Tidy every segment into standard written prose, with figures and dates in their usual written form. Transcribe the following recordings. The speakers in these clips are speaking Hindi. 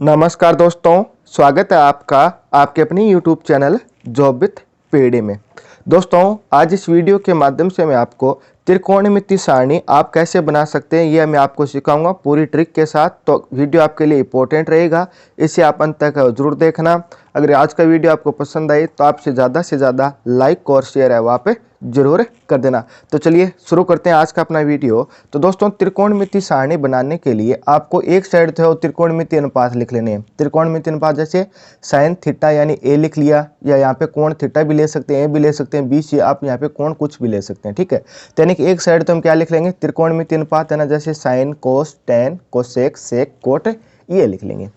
नमस्कार दोस्तों, स्वागत है आपका आपके अपनी YouTube channel job with PD में। दोस्तों, आज इस वीडियो के माध्यम से मैं आपको त्रिकोणमिति सारणी आप कैसे बना सकते हैं यह मैं आपको सिखाऊंगा पूरी ट्रिक के साथ। तो वीडियो आपके लिए इंपॉर्टेंट रहेगा, इसे आप अंत तक जरूर देखना। अगर आज का वीडियो आपको पसंद आए तो आपसे ज़्यादा से ज़्यादा लाइक और शेयर है वहाँ पे जरूर कर देना। तो चलिए शुरू करते हैं आज का अपना वीडियो। तो दोस्तों, त्रिकोणमिति सारणी बनाने के लिए आपको एक साइड जो है त्रिकोणमिति अनुपात लिख लेने हैं। त्रिकोणमिति अनुपात जैसे साइन थीटा यानी ए लिख लिया, या यहाँ पे कोण थीटा भी ले सकते हैं, ए भी ले सकते हैं, बीच आप यहाँ पे कोण कुछ भी ले सकते हैं। ठीक है, तो यानी कि एक साइड तो हम क्या लिख लेंगे, त्रिकोणमिति अनुपात है ना, जैसे sine cos tan cosec sec cot, ये लिख लेंगे।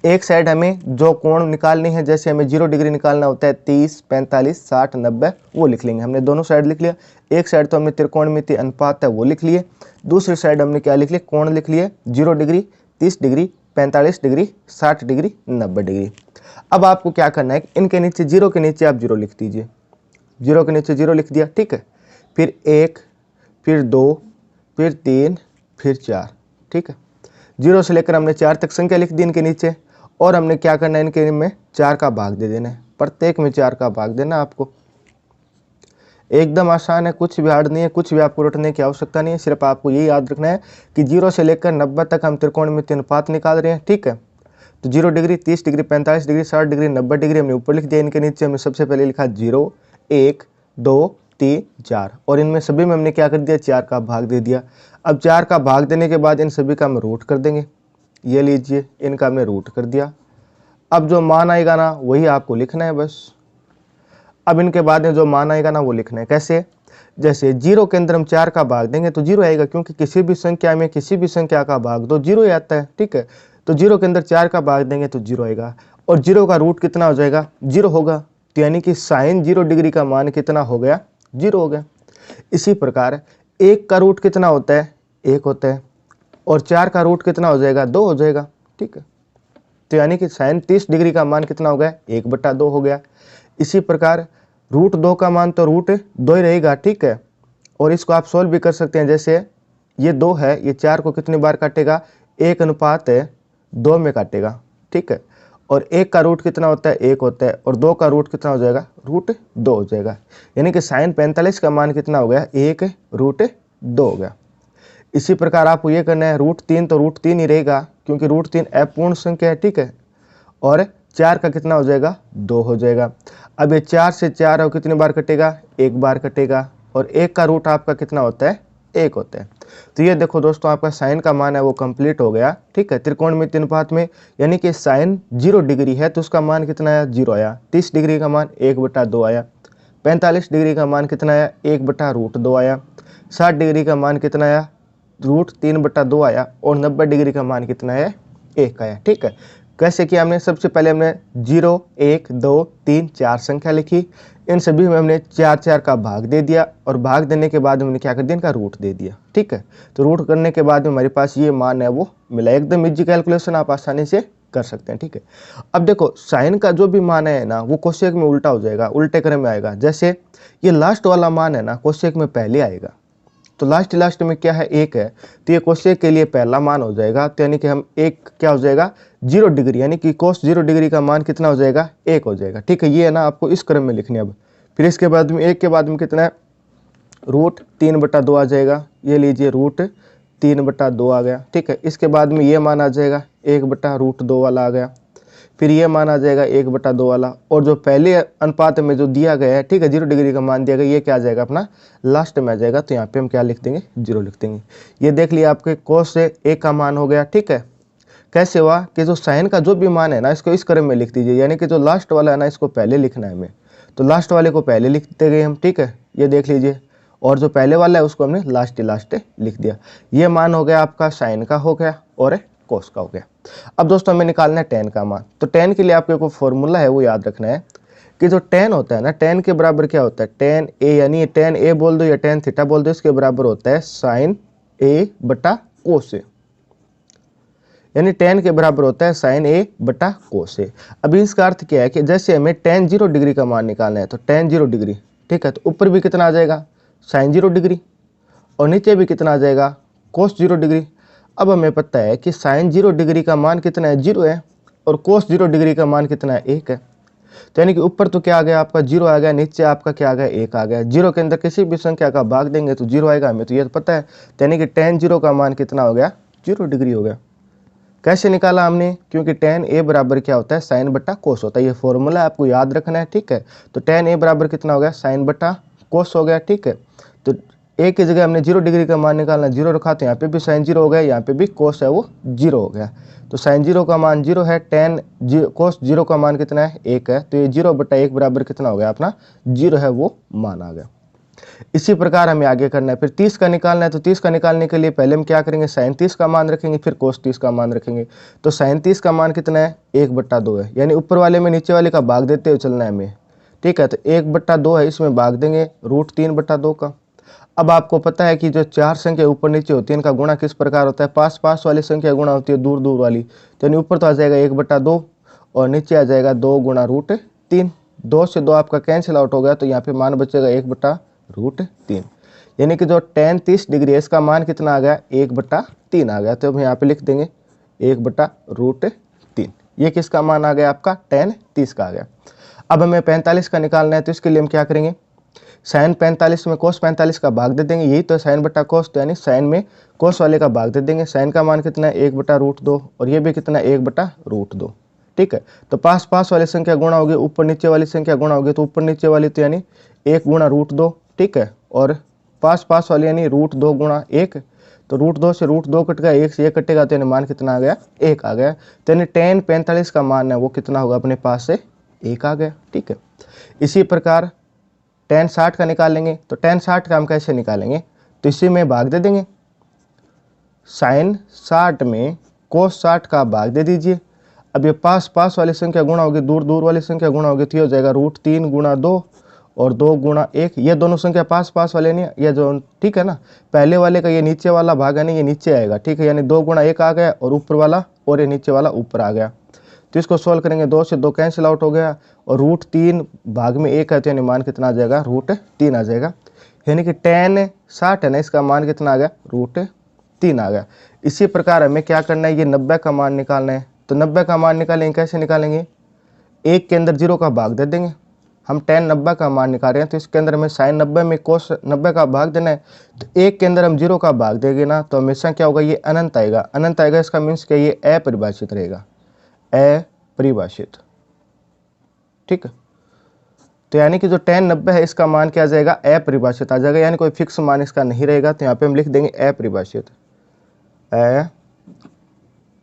एक साइड हमें जो कोण निकालनी है, जैसे हमें 0 डिग्री निकालना होता है 30, 45, 60, 90, वो लिख लेंगे। हमने दोनों साइड लिख लिया। एक साइड तो हमने त्रिकोणमिति अनुपात है वो लिख लिए, दूसरी साइड हमने क्या लिख लिया, कोण लिख लिए, 0 degree, 30 degree, 45 degree, 60 degree, 90 degree. अब आपको क्या करना है, इनके नीचे 0 के नीचे आप 0 लिख दीजिए। 0 के नीचे 0 लिख दिया, ठीक है। फिर 1, फिर 2, फिर 3, फिर 4, ठीक है। 0 से लेकर हमने 4 तक संख्या लिख दी इनके नीचे, और हमने क्या करना है, इनके में 4 का भाग दे देना है। प्रत्येक में 4 का भाग देना आपको। एकदम आसान है, कुछ भी हार्ड नहीं है, कुछ भी आपको रटने की आवश्यकता नहीं है। सिर्फ आपको ये याद रखना है कि 0 से लेकर 90 तक हम त्रिकोणमिति अनुपात निकाल रहे हैं, ठीक है। तो 0 degree, 30 degree, 45 degree, 60 degree, 90 degree हमने ऊपर लिख दिया। इनके नीचे हमने सबसे पहले लिखा 0, 1, 2, 3, 4, और इनमें सभी में हमने क्या कर दिया, 4 का भाग दे दिया। अब 4 का भाग देने के बाद इन सभी का हम रूट कर देंगे। ये लीजिए, इनका हमने रूट कर दिया। अब जो मान आएगा ना वही आपको लिखना है बस। अब इनके बाद में जो मान आएगा ना वो लिखना है। कैसे, जैसे 0 के अंदर हम 4 का भाग देंगे तो 0 आएगा, क्योंकि किसी भी संख्या में किसी भी संख्या का भाग दो 0 ही आता है, ठीक है। तो 0 के अंदर 4 का भाग देंगे तो 0 आएगा, और 0 का रूट कितना हो जाएगा, 0 होगा। तो यानी कि साइन 0 डिग्री का मान कितना हो गया, 0 हो गया। इसी प्रकार 1 का रूट कितना होता है, 1 होता है, और 4 का रूट कितना हो जाएगा, 2 हो जाएगा, ठीक है। तो यानी कि साइन 30 डिग्री का मान कितना हो गया, 1/2 हो गया। इसी प्रकार रूट 2 का मान तो रूट 2 ही रहेगा, ठीक है। और इसको आप सोल्व भी कर सकते हैं। जैसे ये 2 है, ये 4 को कितनी बार काटेगा, 1:2 में काटेगा, ठीक है। और 1 का रूट कितना होता है, 1 होता है, और 2 का रूट कितना हो जाएगा, रूट 2 हो जाएगा। यानी कि साइन 45 का मान कितना हो गया, 1√2 हो गया। इसी प्रकार आपको ये करना है, √3 तो √3 ही रहेगा, क्योंकि √3 अपूर्ण संख्या है, ठीक है। और 4 का कितना हो जाएगा, 2 हो जाएगा। अब ये 4 से 4 और कितनी बार कटेगा, 1 बार कटेगा, और 1 का रूट आपका कितना होता है, 1 होता है। तो ये देखो दोस्तों, आपका साइन का मान है वो कंप्लीट हो गया, ठीक है, त्रिकोणमिति अनुपात में। यानी कि साइन 0 डिग्री है तो उसका मान कितना आया, 0 आया। 30 डिग्री का मान 1/2 आया। 45 डिग्री का मान कितना आया, 1/√2 आया। 60 डिग्री का मान कितना आया, √3/2 आया, और 90 डिग्री का मान कितना है, 1 आया, ठीक है। कैसे किया हमने, सबसे पहले हमने 0, 1, 2, 3, 4 संख्या लिखी। इन सभी में हमने 4 का भाग दे दिया, और भाग देने के बाद हमने क्या कर दिया, इनका रूट दे दिया, ठीक है। तो रूट करने के बाद में हमारे पास ये मान है वो मिला। एकदम इजी कैलकुलेशन आप आसानी से कर सकते हैं, ठीक है। अब देखो, साइन का जो भी मान है ना वो कोसेक में उल्टा हो जाएगा, उल्टे क्रम में आएगा। जैसे ये लास्ट वाला मान है ना कोसेक में पहले आएगा, तो लास्ट में क्या है, 1 है, तो ये कोसेक के लिए पहला मान हो जाएगा। तो यानी कि हम 1 क्या हो जाएगा, 0 डिग्री, यानी कि कोस 0 डिग्री का मान कितना हो जाएगा, 1 हो जाएगा, ठीक है। ये है ना आपको इस क्रम में लिखनी है। अब फिर इसके बाद में 1 के बाद में कितना है, √3/2 आ जाएगा। ये लीजिए, √3/2 आ गया, ठीक है। इसके बाद में ये मान आ जाएगा, 1/√2 वाला आ गया। फिर ये मान आ जाएगा 1/2 वाला, और जो पहले अनुपात में जो दिया गया है, ठीक है, 0 डिग्री का मान दिया गया, ये क्या आ जाएगा अपना लास्ट में आ जाएगा। तो यहाँ पे हम क्या लिख देंगे, 0 लिख देंगे। ये देख लिया, आपके कोस से 1 का मान हो गया, ठीक है। कैसे हुआ कि जो साइन का जो भी मान है ना इसको इस क्रम में लिख दीजिए, यानी कि जो लास्ट वाला है ना इसको पहले लिखना है हमें। तो लास्ट वाले को पहले लिखते गए हम, ठीक है, ये देख लीजिए। और जो पहले वाला है उसको हमने लास्ट लिख दिया। ये मान हो गया आपका साइन का हो गया, और कोस का हो गया। अब दोस्तों हमें निकालना है टेन का मान। तो टेन के लिए आपके को फॉर्मूला है वो याद रखना है कि जो टेन होता है ना, टेन के बराबर क्या होता है, टेन ए, यानी टेन ए बोल दो या टेन थीटा बोल दो, इसके बराबर होता है साइन ए बटा कोस ए। यानी टेन के बराबर होता है साइन ए बटा कोस ए। अभी इसका अर्थ क्या है कि जैसे हमें टेन 0 डिग्री का मान निकालना है, तो टेन 0 डिग्री, ठीक है, तो ऊपर भी कितना आ जाएगा, साइन 0 डिग्री, और नीचे भी कितना आ जाएगा, कोस 0 डिग्री। अब हमें पता है कि साइन 0 डिग्री का मान कितना है, 0 है। और कोस 0 डिग्री का मान कितना है, 1 है। तो यानी कि ऊपर तो क्या आ गया आपका 0 आ गया, नीचे आपका क्या आ गया, 1 आ गया। 0 के अंदर किसी भी संख्या का भाग देंगे तो 0 आएगा, हमें तो ये पता है। तो यानी कि tan 0 का मान कितना हो गया, 0 डिग्री हो गया। कैसे निकाला हमने, क्योंकि tan a बराबर क्या होता है, साइन बटा कोस होता है। ये फॉर्मूला आपको याद रखना है, ठीक है। तो tan a बराबर कितना हो गया, साइन बटा कोस हो गया, ठीक है। तो a की जगह हमने 0 डिग्री का मान निकालना, 0 रखा तो यहाँ पे भी साइन 0 हो गया, यहाँ पे भी कोस है वो 0 हो गया। तो साइन 0 का मान 0 है, tan कोस 0 का मान कितना है, 1 है। तो ये 0 बटा 1 बराबर कितना हो गया, अपना 0 है वो मान आ गया। इसी प्रकार हमें आगे करना है। फिर 30 का निकालना है, तो 30 का निकालने के लिए पहले हम क्या करेंगे, साइन 30 का मान रखेंगे, फिर कोस 30 का मान रखेंगे। तो साइन 30 का मान कितना है, 1/2 है। यानी ऊपर वाले में नीचे वाले का भाग देते हुए चलना है हमें, ठीक है। तो 1/2 है, इसमें भाग देंगे √3/2 का। अब आपको पता है कि जो 4 संख्या ऊपर नीचे होती है इनका गुणा किस प्रकार होता है, पास पास वाली संख्या गुणा होती है दूर दूर वाली। तो यानी ऊपर तो आ जाएगा 1/2 और नीचे आ जाएगा 2 गुणा √3। 2 से 2 आपका कैंसिल आउट हो गया, तो यहाँ पे मान बचेगा 1/√3। यानी कि जो tan 30 डिग्री है इसका मान कितना आ गया, 1/3 आ गया। तो हम यहाँ पे लिख देंगे 1/√3। ये किसका मान आ गया, आपका tan 30 का आ गया। अब हमें 45 का निकालना है, तो इसके लिए हम क्या करेंगे, साइन 45 में कोस 45 का भाग दे देंगे। यही तो साइन बटा कोस, तो यानी साइन में कोस वाले का भाग दे देंगे। साइन का मान कितना है, 1/√2 और ये भी कितना है, 1/√2, ठीक है। तो पास पास वाली संख्या गुणा होगी, ऊपर नीचे वाली संख्या गुणा होगी। तो ऊपर नीचे वाली तो यानी 1 गुणा √2, ठीक है। और पास पास वाली यानी √2 गुणा 1। तो √2 से √2 कट गया, 1 से 1 कटेगा, तो यानी मान कितना आ गया, 1 आ गया। तो यानी tan 45 का मान है वो कितना होगा, अपने पास से 1 आ गया, ठीक है। इसी प्रकार tan 60 का निकालेंगे। तो tan 60 का हम कैसे निकालेंगे, तो इसी में भाग दे देंगे। साइन 60 में कोस 60 का भाग दे दीजिए। अब ये पास पास वाली संख्या गुणा होगी, दूर दूर वाली संख्या गुणा होगी, तो ये हो जाएगा √3 गुणा 2 और 2 गुणा 1। ये दोनों संख्या पास पास वाले नहीं, ये जो ठीक है ना, पहले वाले का ये नीचे वाला भाग है नहीं, ये नीचे आएगा, ठीक है। यानी 2 गुणा 1 आ गया और ऊपर वाला और ये नीचे वाला ऊपर आ गया। तो इसको सोल्व करेंगे, 2 से 2 कैंसिल आउट हो गया और √3 भाग में 1 है, तो यानी मान कितना आ जाएगा, √3 आ जाएगा। यानी कि tan 60 है ना, इसका मान कितना आ गया, √3 आ गया। इसी प्रकार हमें क्या करना है, ये 90 का मान निकालना है। तो 90 का मान निकालेंगे, कैसे निकालेंगे, 1 के अंदर 0 का भाग दे देंगे। हम tan 90 का मान निकाल रहे हैं, तो इसके अंदर हमें साइन 90 में कोस 90 का भाग देना है। तो 1 के अंदर हम 0 का भाग देंगे ना, तो हमेशा क्या होगा, ये अनंत आएगा। अनंत आएगा इसका मीन्स क्या, ये अपरिभाषित रहेगा, अपरिभाषित, ठीक है। तो यानी कि जो tan 90 है इसका मान क्या आ जाएगा, अपरिभाषित आ जाएगा, यानी कोई फिक्स मान इसका नहीं रहेगा। तो यहाँ पे हम लिख देंगे अपरिभाषित,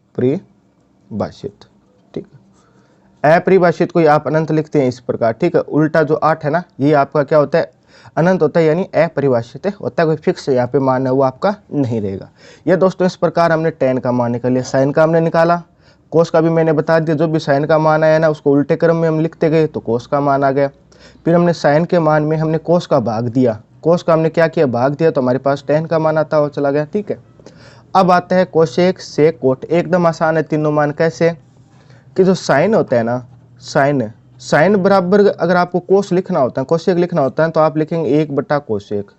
अपरिभाषित, ठीक है। अपरिभाषित को आप अनंत लिखते हैं इस प्रकार, ठीक है। उल्टा जो 8 है ना, ये आपका क्या होता है, अनंत होता है, यानी अपरिभाषित होता है, कोई फिक्स यहाँ पे मान है वो आपका नहीं रहेगा। ये दोस्तों इस प्रकार हमने tan का मान निकाल लिया। साइन का हमने निकाला, कोस का भी मैंने बता दिया, जो भी साइन का मान आया ना उसको उल्टे क्रम में हम लिखते गए, तो कोस का मान आ गया। फिर हमने साइन के मान में हमने कोस का भाग दिया, कोस का हमने क्या किया, भाग दिया, तो हमारे पास tan का मान आता हुआ चला गया, ठीक है। अब आता है कोसेक सेक कोट। एकदम आसान है तीनों मान। कैसे कि जो साइन होता है ना, साइन बराबर अगर आपको कोस लिखना होता है, कोसेक लिखना होता है, तो आप लिखेंगे 1/कोसेक,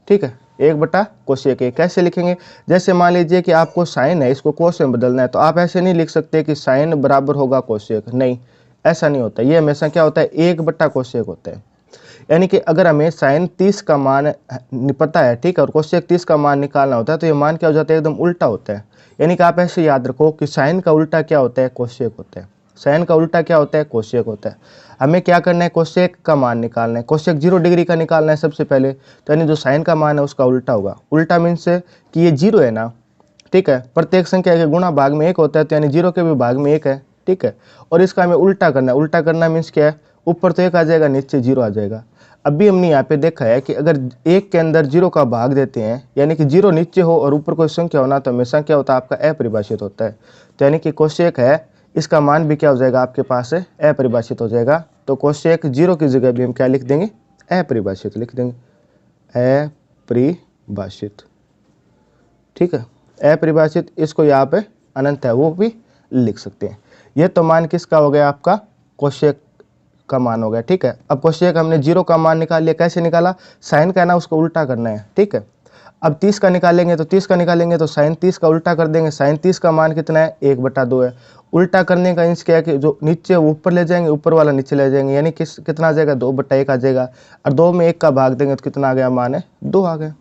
ठीक है। 1/कोसेक। कैसे लिखेंगे, जैसे मान लीजिए कि आपको साइन है, इसको कोस में बदलना है, तो आप ऐसे नहीं लिख सकते कि साइन बराबर होगा कोसेक, नहीं, ऐसा नहीं होता। ये हमेशा क्या होता है, 1/कोसेक होता है। यानी कि अगर हमें साइन 30 का मान पता है, ठीक है, और कोसेक 30 का मान निकालना होता है, तो ये मान क्या हो जाता है, एकदम उल्टा होता है। यानी कि आप ऐसे याद रखो कि साइन का उल्टा क्या होता है, कोसेक होता है। साइन का उल्टा क्या होता है, कोसेक होता है। हमें क्या करना है, कोसेक का मान निकालना है। कोसेक 0 डिग्री का निकालना है सबसे पहले, तो यानी जो साइन का मान है उसका उल्टा होगा। उल्टा मीन्स कि ये 0 है ना, ठीक है, प्रत्येक संख्या के गुणा भाग में 1 होता है, तो यानी 0 के भी भाग में 1 है, ठीक है। और इसका हमें उल्टा करना है। उल्टा करना मीन्स क्या है, ऊपर तो 1 आ जाएगा, नीचे 0 आ जाएगा। अभी हमने यहाँ पे देखा है कि अगर 1 के अंदर 0 का भाग देते हैं, यानी कि 0 नीचे हो और ऊपर कोई संख्या होना, तो हमेशा क्या होता है, आपका अपरिभाषित होता है। तो यानी कि कोसेक है, इसका मान भी क्या हो जाएगा, आपके पास है अपरिभाषित हो जाएगा। तो कोसेक 0 की जगह भी हम क्या लिख देंगे, अपरिभाषित लिख देंगे, अपरिभाषित, ठीक है। अपरिभाषित, इसको यहाँ पे अनंत है वो भी लिख सकते हैं। यह तो मान किसका हो गया, आपका कोसेक का मान हो गया, ठीक है। अब कोसेक हमने 0 का मान निकाल लिया। कैसे निकाला, साइन का है ना उसको उल्टा करना है, ठीक है। अब 30 का निकालेंगे तो 30 का निकालेंगे तो साइन 30 का उल्टा कर देंगे। साइन 30 का मान कितना है, 1/2 है। उल्टा करने का इंच क्या है कि जो नीचे वो ऊपर ले जाएंगे, ऊपर वाला नीचे ले जाएंगे, यानी कितना आ जाएगा, 2/1 आ जाएगा। और 2 में 1 का भाग देंगे तो कितना आ गया, मान है 2 आ गया।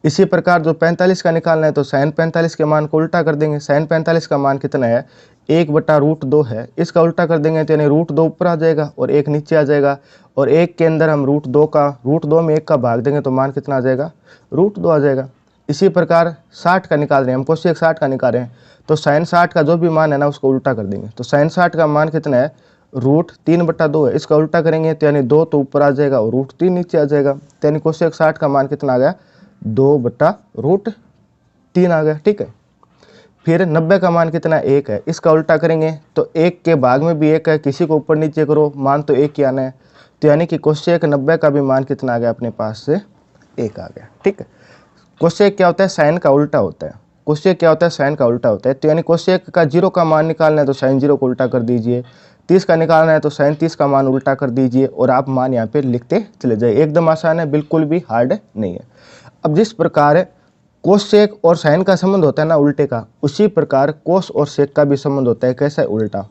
इसी प्रकार जो 45 का निकालना है तो साइन 45 के मान को उल्टा कर देंगे। साइन 45 का मान कितना है, 1/√2 है। इसका उल्टा कर देंगे तो यानी √2 ऊपर आ जाएगा और 1 नीचे आ जाएगा। और 1 के अंदर हम √2 में 1 का भाग देंगे तो मान कितना आ जाएगा, √2 आ जाएगा। इसी प्रकार 60 का निकाल रहे हैं हम, कोशेक 60 का निकाल रहे हैं तो साइन 60 का जो भी मान है ना उसको उल्टा कर देंगे। तो साइन 60 का मान कितना है, √3/2 है। इसका उल्टा करेंगे तो यानी 2 तो ऊपर आ जाएगा और √3 नीचे आ जाएगा। तो यानी कोशेक 60 का मान कितना आ गया, 2/√3 आ गया। ठीक है, फिर 90 का मान कितना, 1 है। इसका उल्टा करेंगे तो 1 के भाग में भी 1 है, किसी को ऊपर नीचे करो, मान तो 1 ही आना है। तो यानी कि कोशेक 90 का भी मान कितना आ गया, अपने पास से 1 आ गया। ठीक है, कोशेक क्या होता है, साइन का उल्टा होता है। कोशेक क्या होता है, साइन का उल्टा होता है। तो यानी कोशेक का 0 का मान निकालना है तो साइन 0 को उल्टा कर दीजिए। 30 का निकालना है तो साइन 30 का मान उल्टा कर दीजिए और आप मान यहाँ पे लिखते चले जाइए। एकदम आसान है, बिल्कुल भी हार्ड नहीं है। अब जिस प्रकार कोसेक और साइन का संबंध होता है ना उल्टे का, उसी प्रकार कोस और सेक का भी संबंध होता है। कैसा है, उल्टा।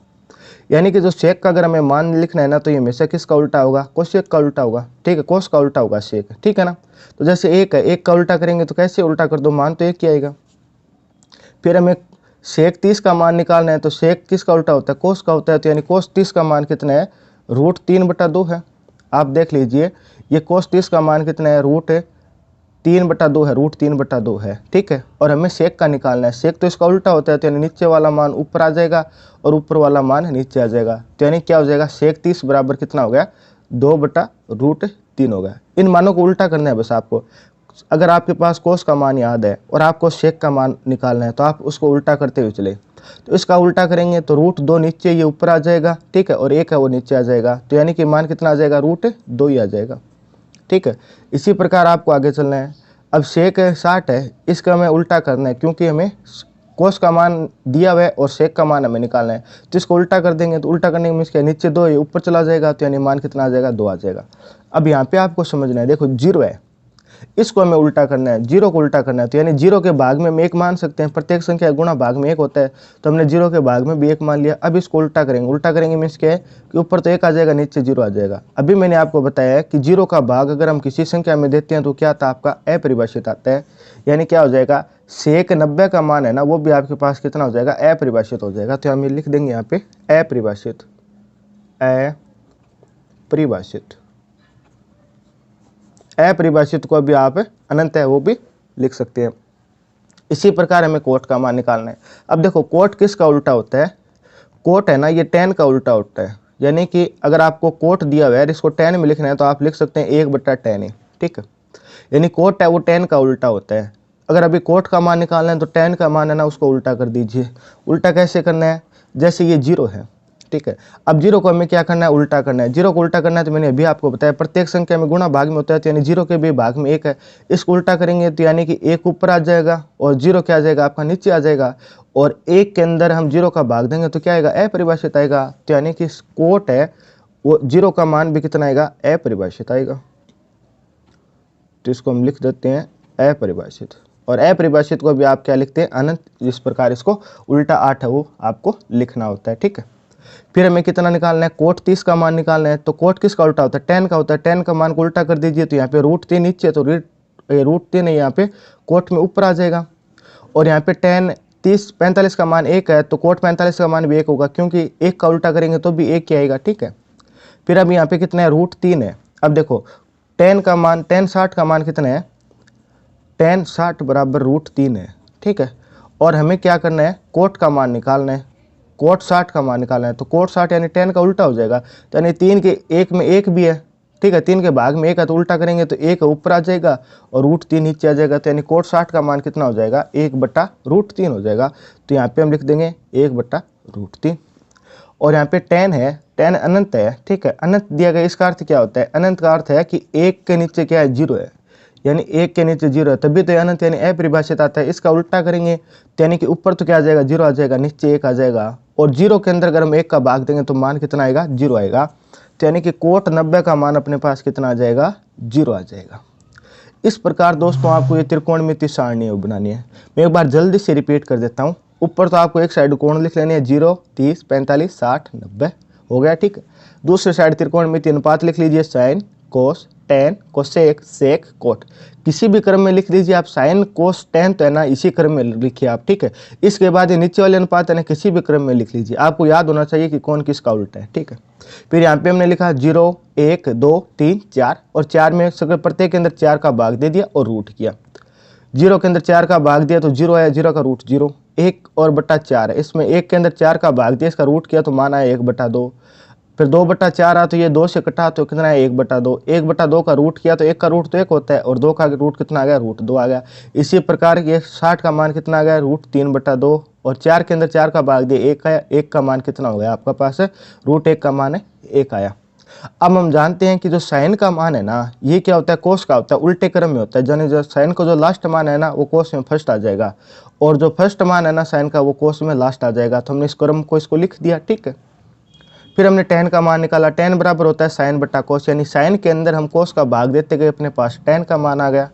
यानी कि जो सेक का अगर हमें मान लिखना है ना तो ये हमेशा किसका उल्टा होगा, कोसेक का उल्टा होगा। ठीक है, कोस का उल्टा होगा सेक। ठीक है ना। तो जैसे 1 है, 1 का उल्टा करेंगे तो कैसे उल्टा कर दो, मान तो 1 ही आएगा। फिर हमें सेक 30 का मान निकालना है तो सेक किसका उल्टा होता है, कोस का होता है। तो यानी कोस 30 का मान कितना है, √3/2 है। आप देख लीजिए ये कोस 30 का मान कितना है, √3/2 है, √3/2 है। ठीक है, और हमें सेक का निकालना है। सेक तो इसका उल्टा होता है तो यानी नीचे वाला मान ऊपर आ जाएगा और ऊपर वाला मान नीचे आ जाएगा। तो यानी क्या हो जाएगा, सेक 30 बराबर कितना हो गया, 2/√3 हो गया। इन मानों को उल्टा करना है बस आपको। अगर आपके पास कोस का मान याद है और आपको सेक का मान निकालना है तो आप उसको उल्टा करते हुए चले। तो इसका उल्टा करेंगे तो √2 नीचे ये ऊपर आ जाएगा। ठीक है, और 1 है वो नीचे आ जाएगा। तो यानी कि मान कितना आ जाएगा, √2 ही आ जाएगा। ठीक है, इसी प्रकार आपको आगे चलना है। अब सेक 60 है, इसका हमें उल्टा करना है क्योंकि हमें कोस का मान दिया हुआ है और सेक का मान हमें निकालना है। तो इसको उल्टा कर देंगे तो उल्टा करने में इसके नीचे 2 है, ऊपर चला जाएगा। तो यानी मान कितना आ जाएगा, 2 आ जाएगा। अब यहाँ पे आपको समझना है, देखो 0 है, इसको हमें उल्टा करना है, 0 को उल्टा करना है। तो यानी 0 के भाग में हम 1 मान सकते हैं, प्रत्येक संख्या गुणा भाग में 1 होता है। तो हमने 0 के भाग में भी 1 मान लिया। अब इसको उल्टा करेंगे। उल्टा करेंगे मीन्स क्या है कि ऊपर तो 1 आ जाएगा, नीचे 0 आ जाएगा। अभी मैंने आपको बताया है कि 0 का भाग अगर हम किसी संख्या में देते हैं तो क्या आता है, आपका अपरिभाषित आता है। यानी क्या हो जाएगा, सेक 90 का मान है ना वो भी आपके पास कितना हो जाएगा, अपरिभाषित हो जाएगा। तो हम ये लिख देंगे यहाँ पे अपरिभाषित, अपरिभाषित। अपरिभाषित को भी आप अनंत है वो भी लिख सकते हैं। इसी प्रकार हमें कोट का मान निकालना है। अब देखो कोट किसका उल्टा होता है, कोट है ना ये tan का उल्टा होता है। यानी कि अगर आपको कोट दिया हुआ है इसको tan में लिखना है तो आप लिख सकते हैं 1/tan। ठीक है, यानी कोट है वो tan का उल्टा होता है। अगर अभी कोट का मान निकालना है तो tan का मान है ना उसको उल्टा कर दीजिए। उल्टा कैसे करना है, जैसे ये 0 है। ठीक है, अब 0 को हमें क्या करना है, उल्टा करना है। 0 को उल्टा करना है तो मैंने अभी आपको बताया प्रत्येक संख्या में गुणा भाग में होता है। तो यानी 0 के भी भाग में 1 है, इसको उल्टा करेंगे तो यानी कि 1 ऊपर आ जाएगा और 0 क्या आ जाएगा, आपका नीचे आ जाएगा। और 1 के अंदर हम 0 का भाग देंगे तो क्या आएगा, अपरिभाषित आएगा। तो यानी कि कोट है वो 0 का मान भी कितना आएगा, अपरिभाषित आएगा। तो इसको हम लिख देते हैं अपरिभाषित। और अपरिभाषित को भी आप क्या लिखते हैं, अनंत। जिस प्रकार इसको उल्टा 8 है वो आपको लिखना होता है। ठीक है, फिर हमें कितना निकालना है, कोट 30 का मान निकालना है। तो कोट किसका उल्टा होता है, tan का होता है। tan का मान को उल्टा कर दीजिए तो यहाँ पे √3 नीचे, तो √3 है यहाँ पे कोट में ऊपर आ जाएगा। और यहाँ पे tan 45 का मान 1 है तो कोट 45 का मान भी 1 होगा, क्योंकि 1 का उल्टा करेंगे तो भी 1 ही आएगा। ठीक है, फिर अब यहाँ पे कितना है, √3 है। अब देखो tan 60 का मान कितना है, tan 60 बराबर √3 है। ठीक है, और हमें क्या करना है, कोट का मान निकालना है। कोट 60 का मान निकालना है तो कोट 60 यानी tan का उल्टा हो जाएगा। तो यानी 3 के 1 में 1 भी है। ठीक है, 3 के भाग में 1 है तो उल्टा करेंगे तो 1 ऊपर आ जाएगा और √3 नीचे आ जाएगा। तो यानी कोट 60 का मान कितना हो जाएगा, 1/√3 हो जाएगा। तो यहाँ पे हम लिख देंगे 1/√3। और यहाँ पे tan है, tan अनंत है। ठीक है, अनंत दिया गया, इसका अर्थ क्या होता है, अनंत का अर्थ है कि 1 के नीचे क्या है, 0 है। यानी 1 के नीचे 0 है तभी तो अनंत यानी अपरिभाषित आता है। इसका उल्टा करेंगे तो यानी कि ऊपर तो क्या आ जाएगा, 0 आ जाएगा, नीचे 1 आ जाएगा। और 0 के अंदर अगर हम 1 का भाग देंगे तो मान कितना आएगा, 0 आएगा। तो यानी कि कोट 90 का मान अपने पास कितना आ जाएगा, 0 आ जाएगा। इस प्रकार दोस्तों आपको ये त्रिकोणमितीय सारणी बनानी है। मैं एक बार जल्दी से रिपीट कर देता हूँ। ऊपर तो आपको एक साइड कोण लिख लेनी है 0, 30, 45, 60, 90 हो गया, ठीक है। दूसरी साइड त्रिकोणमितीय अनुपात लिख लीजिए, sign, cos, tan, cosec, sec, coat. किसी भी क्रम में लिख लीजिए आप, साइन, कोस, टेन तो है ना, इसी क्रम में लिखिए आप, ठीक है। इसके बाद ये नीचे वाले अनुपात है ना, किसी भी क्रम में लिख लीजिए। आपको याद होना चाहिए कि कौन किसका उल्टा है, ठीक है। फिर यहाँ पे हमने लिखा 0, 1, 2, 3, 4 और 4 में सगळे प्रत्येक के अंदर 4 का भाग दे दिया और रूट किया। 0 के अंदर 4 का भाग दिया तो 0 आया, 0 का रूट 0। 1 और बटा 4 है, इसमें 1 के अंदर 4 का भाग दिया, इसका रूट किया तो मान आया 1/2। फिर 2/4 आ तो ये 2 से कटा तो कितना है 1/2। 1/2 का रूट किया तो 1 का रूट तो 1 होता है और 2 का रूट कितना आ गया, रूट 2 आ गया। इसी प्रकार ये 60 का मान कितना आ गया, रूट 3/2 और 4 के अंदर 4 का भाग दिया 1 आया। 1 का मान कितना हो गया आपका पास है, रूट 1 का मान है 1 आया। अब हम जानते हैं कि जो साइन का मान है ना, ये क्या होता है, कोस का होता है, उल्टे क्रम में होता है। यानी जो साइन का जो लास्ट मान है ना, वो कोस में फर्स्ट आ जाएगा और जो फर्स्ट मान है ना साइन का, वो कोस में लास्ट आ जाएगा। तो हमने इस क्रम को इसको लिख दिया, ठीक है। फिर हमने टेन का मान निकाला, टेन बराबर होता है साइन बटा कोस, यानी साइन के अंदर हम कोस का भाग देते गए, अपने पास टेन का मान आ गया।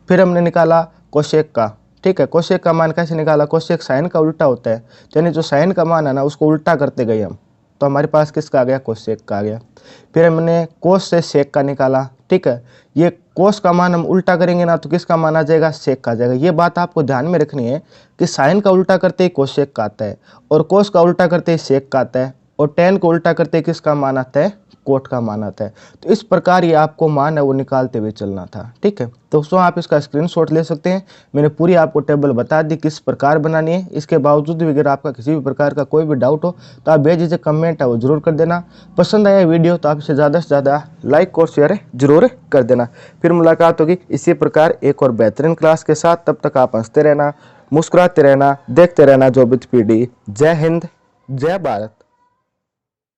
फिर हमने निकाला कोसेक का, ठीक है। कोसेक का मान कैसे निकाला, कोसेक साइन का उल्टा होता है, यानी जो साइन का मान है ना उसको उल्टा करते गए हम, तो हमारे पास किसका आ गया, कोसेक का आ गया। फिर हमने कोस से सेक का निकाला, ठीक है। ये कोस का मान हम उल्टा करेंगे ना तो किसका मान आ जाएगा, सेक का आ जाएगा। ये बात आपको ध्यान में रखनी है कि साइन का उल्टा करते ही कोसेक का आता है और कोस का उल्टा करते ही सेक का आता है और टेन को उल्टा करते किसका मान आता है, कोट का मान आता है। तो इस प्रकार ये आपको मान है वो निकालते हुए चलना था, ठीक है। दोस्तों आप इसका स्क्रीनशॉट ले सकते हैं। मैंने पूरी आपको टेबल बता दी किस प्रकार बनानी है। इसके बावजूद भी अगर आपका किसी भी प्रकार का कोई भी डाउट हो तो आप बेझिझक कमेंट है वो जरूर कर देना। पसंद आया वीडियो तो आप इसे ज़्यादा से ज़्यादा लाइक और शेयर जरूर कर देना। फिर मुलाकात होगी इसी प्रकार एक और बेहतरीन क्लास के साथ। तब तक आप हंसते रहना, मुस्कुराते रहना, देखते रहना जॉब विद पीडी। जय हिंद, जय भारत।